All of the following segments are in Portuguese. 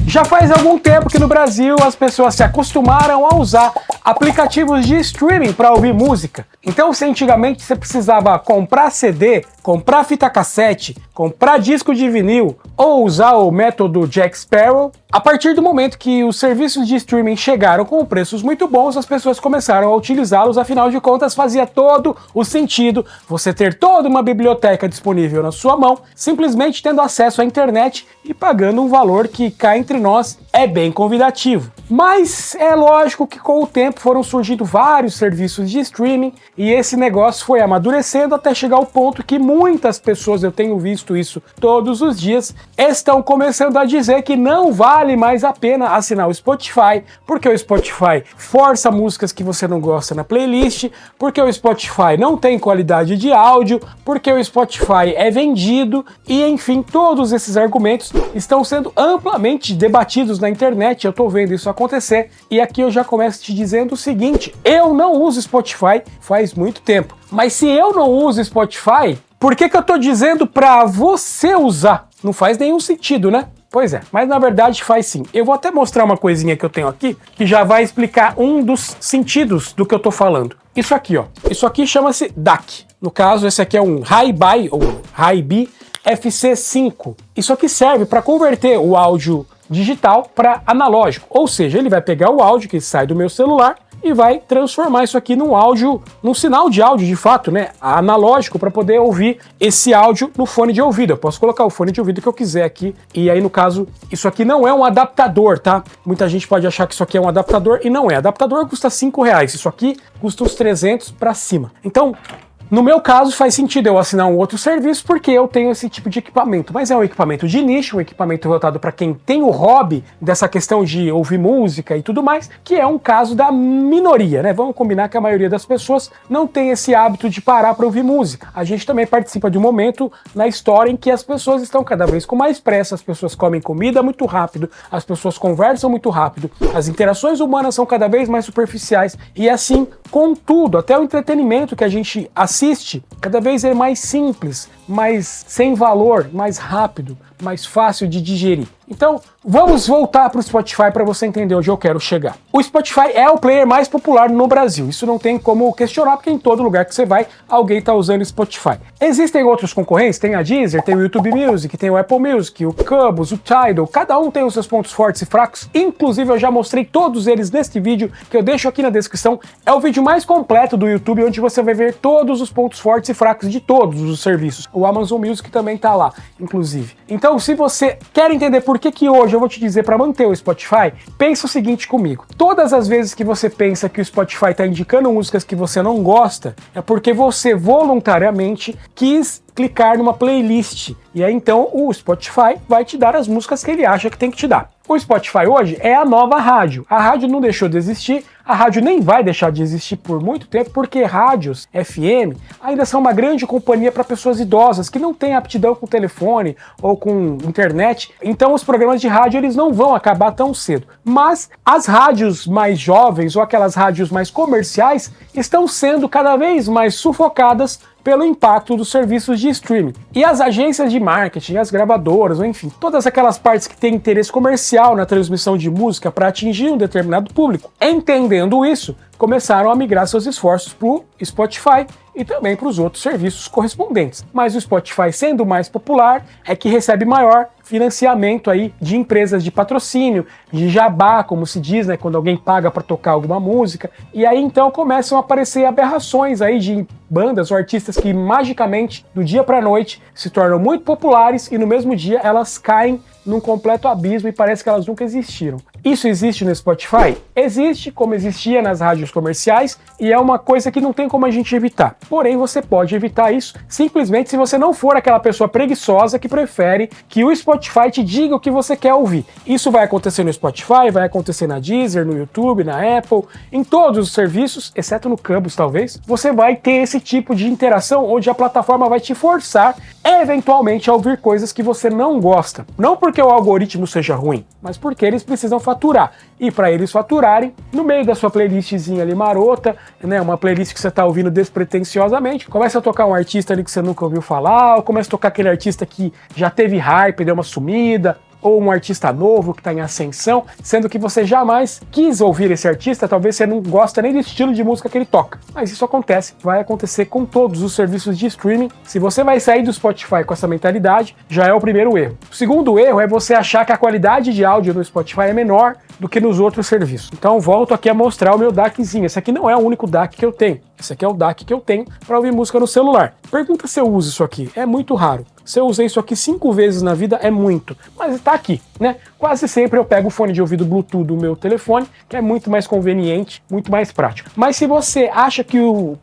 Já faz algum tempo que no Brasil as pessoas se acostumaram a usar aplicativos de streaming para ouvir música. Então, se antigamente você precisava comprar CD, comprar fita cassete, comprar disco de vinil ou usar o método Jack Sparrow, a partir do momento que os serviços de streaming chegaram com preços muito bons, as pessoas começaram a utilizá-los, afinal de contas fazia todo o sentido você ter toda uma biblioteca disponível na sua mão, simplesmente tendo acesso à internet e pagando um valor que cá entre nós é bem convidativo. Mas é lógico que com o tempo foram surgindo vários serviços de streaming e esse negócio foi amadurecendo até chegar ao ponto que muitas pessoas, eu tenho visto isso todos os dias, estão começando a dizer que não vale mais a pena assinar o Spotify, porque o Spotify força músicas que você não gosta na playlist, porque o Spotify não tem qualidade de áudio, porque o Spotify é vendido e, enfim, todos esses argumentos estão sendo amplamente debatidos na internet. Eu tô vendo isso acontecer e aqui eu já começo te dizendo o seguinte: eu não uso Spotify faz muito tempo, mas se eu não uso Spotify, por que eu tô dizendo pra você usar? Não faz nenhum sentido, né? Pois é, mas na verdade faz sim. Eu vou até mostrar uma coisinha que eu tenho aqui, que já vai explicar um dos sentidos do que eu tô falando. Isso aqui, ó. Isso aqui chama-se DAC. No caso, esse aqui é um Hi-Bi ou Hi-Bi FC5. Isso aqui serve para converter o áudio digital para analógico, ou seja, ele vai pegar o áudio que sai do meu celular e vai transformar isso aqui num áudio, num sinal de áudio de fato, né, analógico, para poder ouvir esse áudio no fone de ouvido. Eu posso colocar o fone de ouvido que eu quiser aqui, e aí no caso, isso aqui não é um adaptador, tá? Muita gente pode achar que isso aqui é um adaptador e não é. Adaptador custa R$5, isso aqui custa uns 300 para cima. Então, no meu caso, faz sentido eu assinar um outro serviço porque eu tenho esse tipo de equipamento, mas é um equipamento de nicho, um equipamento voltado para quem tem o hobby dessa questão de ouvir música e tudo mais, que é um caso da minoria, né? Vamos combinar que a maioria das pessoas não tem esse hábito de parar para ouvir música. A gente também participa de um momento na história em que as pessoas estão cada vez com mais pressa, as pessoas comem comida muito rápido, as pessoas conversam muito rápido, as interações humanas são cada vez mais superficiais e assim, contudo, até o entretenimento que a gente assiste, cada vez é mais simples, mais sem valor, mais rápido, mais fácil de digerir. Então, vamos voltar para o Spotify para você entender onde eu quero chegar. O Spotify é o player mais popular no Brasil. Isso não tem como questionar, porque em todo lugar que você vai, alguém está usando o Spotify. Existem outros concorrentes, tem a Deezer, tem o YouTube Music, tem o Apple Music, o Cubus, o Tidal, cada um tem os seus pontos fortes e fracos. Inclusive, eu já mostrei todos eles neste vídeo, que eu deixo aqui na descrição. É o vídeo mais completo do YouTube, onde você vai ver todos os pontos fortes e fracos de todos os serviços. O Amazon Music também está lá, inclusive. Então, se você quer entender por que hoje eu vou te dizer para manter o Spotify, pensa o seguinte comigo. Todas as vezes que você pensa que o Spotify está indicando músicas que você não gosta, é porque você voluntariamente quis clicar numa playlist. E aí então o Spotify vai te dar as músicas que ele acha que tem que te dar. O Spotify hoje é a nova rádio. A rádio não deixou de existir, a rádio nem vai deixar de existir por muito tempo, porque rádios FM ainda são uma grande companhia para pessoas idosas que não têm aptidão com telefone ou com internet. Então os programas de rádio eles não vão acabar tão cedo. Mas as rádios mais jovens ou aquelas rádios mais comerciais estão sendo cada vez mais sufocadas pelo impacto dos serviços de streaming. E as agências de marketing, as gravadoras, ou enfim, todas aquelas partes que têm interesse comercial na transmissão de música para atingir um determinado público, entendendo isso, começaram a migrar seus esforços para o Spotify e também para os outros serviços correspondentes. Mas o Spotify, sendo mais popular, é que recebe maior financiamento aí de empresas de patrocínio, de jabá, como se diz, né, quando alguém paga para tocar alguma música. E aí então começam a aparecer aberrações aí de bandas ou artistas que magicamente, do dia para a noite, se tornam muito populares e no mesmo dia elas caem num completo abismo e parece que elas nunca existiram. Isso existe no Spotify? Existe, como existia nas rádios comerciais, e é uma coisa que não tem como a gente evitar. Porém, você pode evitar isso simplesmente se você não for aquela pessoa preguiçosa que prefere que o Spotify te diga o que você quer ouvir. Isso vai acontecer no Spotify, vai acontecer na Deezer, no YouTube, na Apple, em todos os serviços, exceto no Cubus talvez. Você vai ter esse tipo de interação onde a plataforma vai te forçar eventualmente a ouvir coisas que você não gosta. Não porque o algoritmo seja ruim, mas porque eles precisam faturar. E para eles faturarem, no meio da sua playlistzinha ali marota, né, uma playlist que você tá ouvindo despretensiosamente, começa a tocar um artista ali que você nunca ouviu falar, ou começa a tocar aquele artista que já teve hype, deu uma sumida, ou um artista novo que está em ascensão, sendo que você jamais quis ouvir esse artista, talvez você não gosta nem do estilo de música que ele toca. Mas isso acontece, vai acontecer com todos os serviços de streaming. Se você vai sair do Spotify com essa mentalidade, já é o primeiro erro. O segundo erro é você achar que a qualidade de áudio no Spotify é menor do que nos outros serviços. Então volto aqui a mostrar o meu DACzinho. Esse aqui não é o único DAC que eu tenho. Esse aqui é o DAC que eu tenho para ouvir música no celular. Pergunta se eu uso isso aqui. É muito raro. Se eu usei isso aqui 5 vezes na vida, é muito. Mas está aqui, né? Quase sempre eu pego o fone de ouvido Bluetooth do meu telefone, que é muito mais conveniente, muito mais prático. Mas se você acha que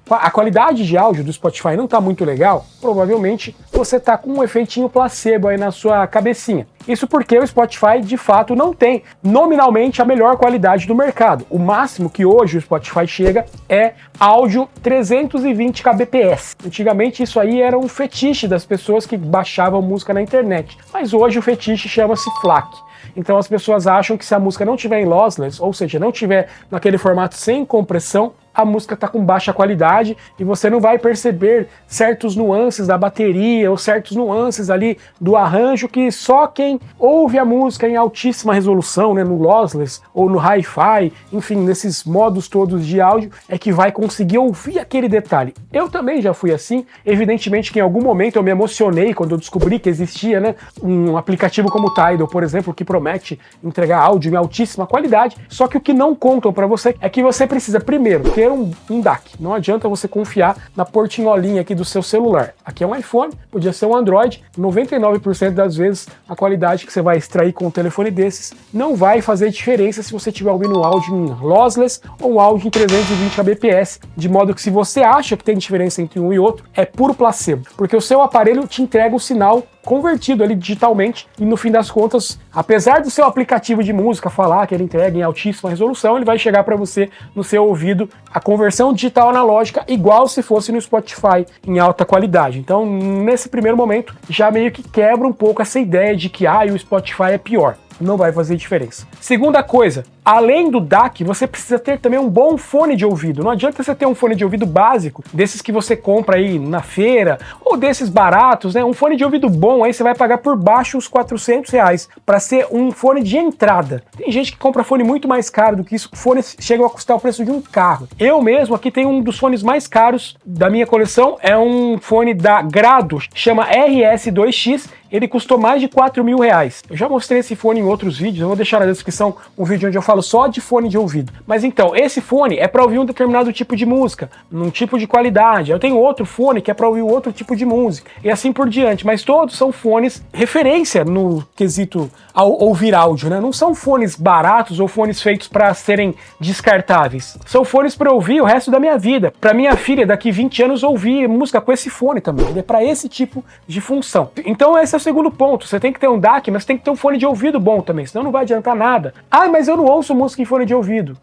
a qualidade de áudio do Spotify não está muito legal, provavelmente você está com um efeitinho placebo aí na sua cabecinha. Isso porque o Spotify, de fato, não tem nominalmente a melhor qualidade do mercado. O máximo que hoje o Spotify chega é áudio 320 kbps. Antigamente isso aí era um fetiche das pessoas que baixavam música na internet. Mas hoje o fetiche chama-se FLAC. Então as pessoas acham que se a música não tiver em lossless, ou seja, não tiver naquele formato sem compressão, a música está com baixa qualidade e você não vai perceber certos nuances da bateria ou certos nuances ali do arranjo que só quem ouve a música em altíssima resolução, né, no lossless ou no hi-fi, enfim, nesses modos todos de áudio, é que vai conseguir ouvir aquele detalhe. Eu também já fui assim, evidentemente que em algum momento eu me emocionei quando eu descobri que existia, né, um aplicativo como o Tidal, por exemplo, que promete entregar áudio em altíssima qualidade, só que o que não contam para você é que você precisa primeiro ter um DAC. Não adianta você confiar na portinholinha aqui do seu celular. Aqui é um iPhone, podia ser um Android, 99% das vezes a qualidade que você vai extrair com um telefone desses não vai fazer diferença se você estiver ouvindo um áudio em lossless ou um áudio em 320 kbps, de modo que se você acha que tem diferença entre um e outro, é puro placebo, porque o seu aparelho te entrega um sinal convertido ali digitalmente e no fim das contas, apesar do seu aplicativo de música falar que ele entrega em altíssima resolução, ele vai chegar para você no seu ouvido a conversão digital analógica igual se fosse no Spotify em alta qualidade. Então, nesse primeiro momento, já meio que quebra um pouco essa ideia de que o Spotify é pior. Não vai fazer diferença. Segunda coisa, além do DAC, você precisa ter também um bom fone de ouvido. Não adianta você ter um fone de ouvido básico, desses que você compra aí na feira, ou desses baratos, né? Um fone de ouvido bom aí você vai pagar por baixo uns R$400 para ser um fone de entrada. Tem gente que compra fone muito mais caro do que isso, fones chegam a custar o preço de um carro. Eu mesmo aqui tenho um dos fones mais caros da minha coleção, é um fone da Grado, chama RS2X, ele custou mais de R$4.000. Eu já mostrei esse fone em outros vídeos, eu vou deixar na descrição um vídeo onde eu falo só de fone de ouvido. Mas então, esse fone é para ouvir um determinado tipo de música, num tipo de qualidade. Eu tenho outro fone que é para ouvir outro tipo de música, e assim por diante. Mas todos são fones referência no quesito ao ouvir áudio, né? Não são fones baratos ou fones feitos para serem descartáveis. São fones para ouvir o resto da minha vida. Para minha filha, daqui 20 anos, ouvir música com esse fone também. Ele é para esse tipo de função. Então esse é o segundo ponto. Você tem que ter um DAC, mas tem que ter um fone de ouvido bom também, senão não vai adiantar nada. Mas eu não ouço música em fone de ouvido.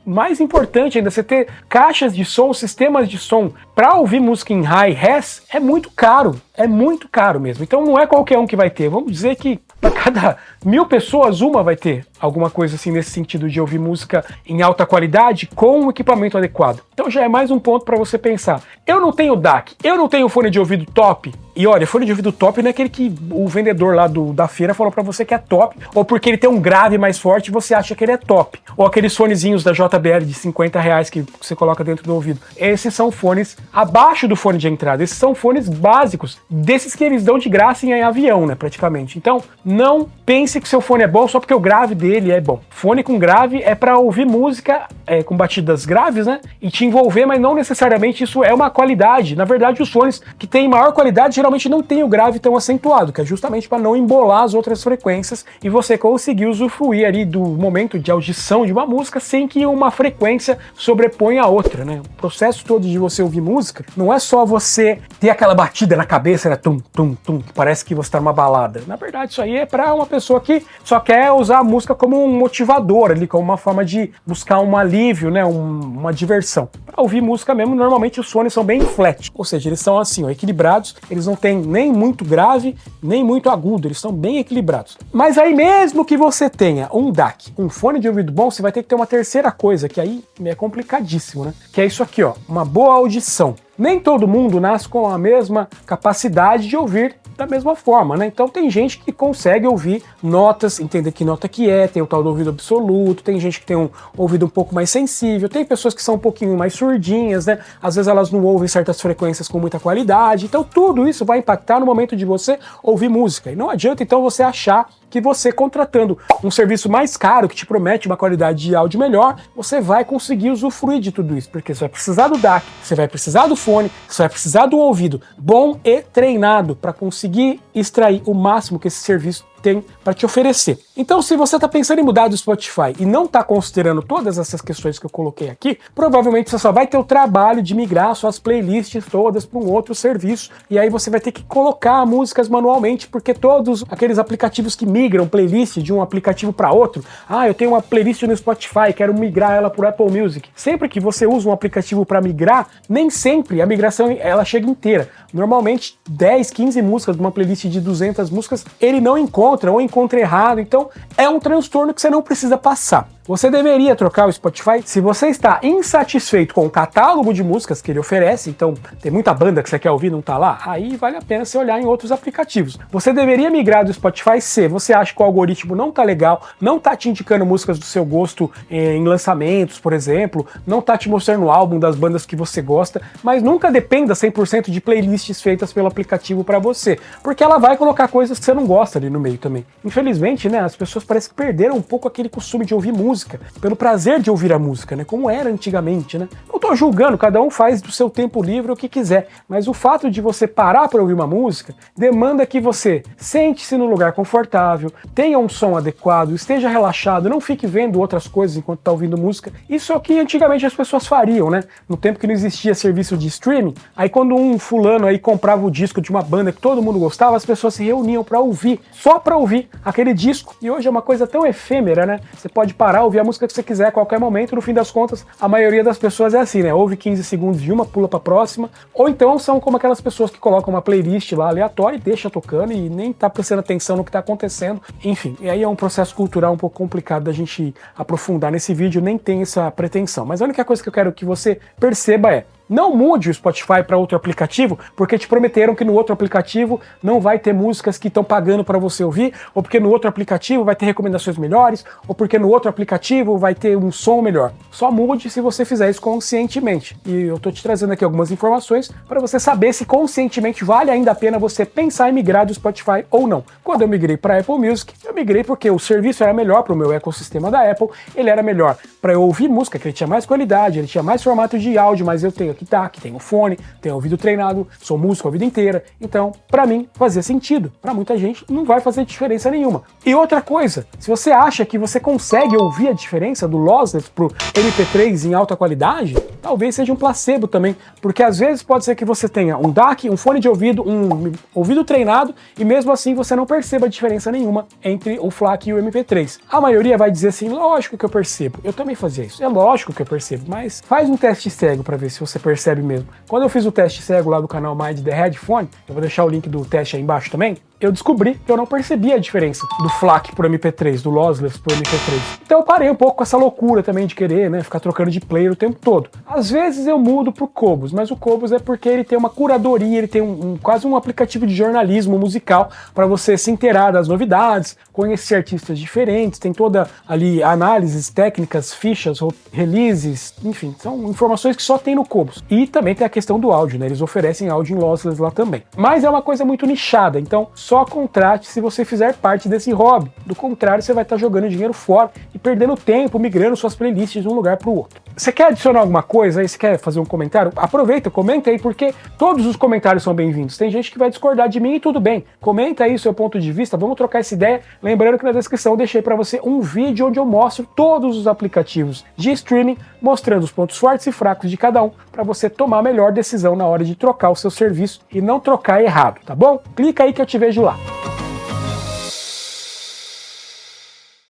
Mais importante ainda, você ter caixas de som, sistemas de som para ouvir música em hi-res é muito caro. É muito caro mesmo. Então não é qualquer um que vai ter. Vamos dizer que para cada 1000 pessoas, uma vai ter alguma coisa assim nesse sentido de ouvir música em alta qualidade com um equipamento adequado. Então já é mais um ponto para você pensar. Eu não tenho DAC, eu não tenho fone de ouvido top. E olha, fone de ouvido top não é aquele que o vendedor lá da feira falou para você que é top, ou porque ele tem um grave mais forte e você acha que ele é top. Ou aqueles fonezinhos da JBL de R$50 que você coloca dentro do ouvido. Esses são fones abaixo do fone de entrada. Esses são fones básicos, desses que eles dão de graça em avião, né, praticamente. Então, não pense que seu fone é bom só porque o grave dele é bom. Fone com grave é para ouvir música com batidas graves, né, e te envolver, mas não necessariamente isso é uma qualidade. Na verdade, os fones que têm maior qualidade geralmente não tem o grave tão acentuado, que é justamente para não embolar as outras frequências e você conseguir usufruir ali do momento de audição de uma música sem que uma frequência sobreponha a outra, né? O processo todo de você ouvir música não é só você ter aquela batida na cabeça, né? Tum, tum, tum, que parece que você tá numa balada. Na verdade, isso aí é para uma pessoa que só quer usar a música como um motivador ali, como uma forma de buscar um alívio, né? Uma diversão. Para ouvir música mesmo, normalmente os fones são bem flat, ou seja, eles são assim, ó, equilibrados, eles não tem nem muito grave, nem muito agudo, eles são bem equilibrados. Mas aí mesmo que você tenha um DAC, um fone de ouvido bom, você vai ter que ter uma terceira coisa, que aí é complicadíssimo, né? Que é isso aqui, ó, uma boa audição. nem todo mundo nasce com a mesma capacidade de ouvir da mesma forma, né? Então tem gente que consegue ouvir notas, entender que nota que é, tem o tal do ouvido absoluto, tem gente que tem um ouvido um pouco mais sensível, tem pessoas que são um pouquinho mais surdinhas, né? Às vezes elas não ouvem certas frequências com muita qualidade, então tudo isso vai impactar no momento de você ouvir música. E não adianta então você achar que você contratando um serviço mais caro, que te promete uma qualidade de áudio melhor, você vai conseguir usufruir de tudo isso, porque você vai precisar do DAC, você vai precisar do fone, você vai precisar do ouvido bom e treinado para conseguir extrair o máximo que esse serviço tem para te oferecer. Então, se você está pensando em mudar do Spotify e não está considerando todas essas questões que eu coloquei aqui, provavelmente você só vai ter o trabalho de migrar suas playlists todas para um outro serviço, e aí você vai ter que colocar músicas manualmente, porque todos aqueles aplicativos que migram playlist de um aplicativo para outro, eu tenho uma playlist no Spotify, quero migrar ela para o Apple Music. Sempre que você usa um aplicativo para migrar, nem sempre a migração ela chega inteira. Normalmente 10, 15 músicas de uma playlist de 200 músicas, ele não encontra ou encontra errado, então é um transtorno que você não precisa passar. Você deveria trocar o Spotify se você está insatisfeito com o catálogo de músicas que ele oferece, então tem muita banda que você quer ouvir e não tá lá, aí vale a pena você olhar em outros aplicativos. Você deveria migrar do Spotify se você acha que o algoritmo não tá legal, não tá te indicando músicas do seu gosto em lançamentos, por exemplo, não tá te mostrando o álbum das bandas que você gosta, mas nunca dependa 100% de playlists feitas pelo aplicativo para você, porque ela vai colocar coisas que você não gosta ali no meio também. Infelizmente, né, as pessoas parecem que perderam um pouco aquele costume de ouvir música, pelo prazer de ouvir a música, né? Como era antigamente, né? Não tô julgando, cada um faz do seu tempo livre o que quiser, mas o fato de você parar para ouvir uma música demanda que você sente-se num lugar confortável, tenha um som adequado, esteja relaxado, não fique vendo outras coisas enquanto tá ouvindo música. Isso é o que antigamente as pessoas fariam, né? No tempo que não existia serviço de streaming, aí quando um fulano aí comprava o disco de uma banda que todo mundo gostava, as pessoas se reuniam para ouvir, só para ouvir aquele disco. E hoje é uma coisa tão efêmera, né? Você pode parar, ouvir a música que você quiser a qualquer momento, no fim das contas, a maioria das pessoas é assim, né? Ouve 15 segundos de uma, pula pra próxima, ou então são como aquelas pessoas que colocam uma playlist lá aleatória e deixa tocando e nem tá prestando atenção no que tá acontecendo. Enfim, e aí é um processo cultural um pouco complicado da gente aprofundar nesse vídeo, nem tem essa pretensão. Mas a única coisa que eu quero que você perceba é: não mude o Spotify para outro aplicativo porque te prometeram que no outro aplicativo não vai ter músicas que estão pagando para você ouvir, ou porque no outro aplicativo vai ter recomendações melhores, ou porque no outro aplicativo vai ter um som melhor. Só mude se você fizer isso conscientemente. E eu tô te trazendo aqui algumas informações para você saber se conscientemente vale ainda a pena você pensar em migrar do Spotify ou não. Quando eu migrei para Apple Music, eu migrei porque o serviço era melhor para o meu ecossistema da Apple, ele era melhor para eu ouvir música, que ele tinha mais qualidade, ele tinha mais formato de áudio, mas eu tenho que tem o fone, tem o ouvido treinado, sou músico a vida inteira, então pra mim fazia sentido. Pra muita gente não vai fazer diferença nenhuma. E outra coisa, se você acha que você consegue ouvir a diferença do lossless pro MP3 em alta qualidade, talvez seja um placebo também, porque às vezes pode ser que você tenha um DAC, um fone de ouvido, um ouvido treinado, e mesmo assim você não perceba diferença nenhuma entre o FLAC e o MP3. A maioria vai dizer assim: lógico que eu percebo, eu também fazia isso, é lógico que eu percebo, mas faz um teste cego pra ver se você percebe mesmo. Quando eu fiz o teste cego lá do canal Mind the Headphone, eu vou deixar o link do teste aí embaixo também, eu descobri que eu não percebia a diferença do FLAC pro MP3, do lossless pro MP3. Então eu parei um pouco com essa loucura também de querer, né, ficar trocando de player o tempo todo. Às vezes eu mudo pro Qobuz, mas o Qobuz é porque ele tem uma curadoria, ele tem quase um aplicativo de jornalismo musical para você se inteirar das novidades, conhecer artistas diferentes, tem toda ali análises técnicas, fichas, releases, enfim, são informações que só tem no Qobuz. E também tem a questão do áudio, né, eles oferecem áudio em lossless lá também. Mas é uma coisa muito nichada, então só contrate se você fizer parte desse hobby. Do contrário, você vai estar jogando dinheiro fora e perdendo tempo migrando suas playlists de um lugar para o outro. Você quer adicionar alguma coisa aí? Você quer fazer um comentário? Aproveita, comenta aí, porque todos os comentários são bem-vindos. Tem gente que vai discordar de mim e tudo bem. Comenta aí o seu ponto de vista, vamos trocar essa ideia. Lembrando que na descrição eu deixei para você um vídeo onde eu mostro todos os aplicativos de streaming, mostrando os pontos fortes e fracos de cada um, para você tomar a melhor decisão na hora de trocar o seu serviço e não trocar errado, tá bom? Clica aí que eu te vejo lá.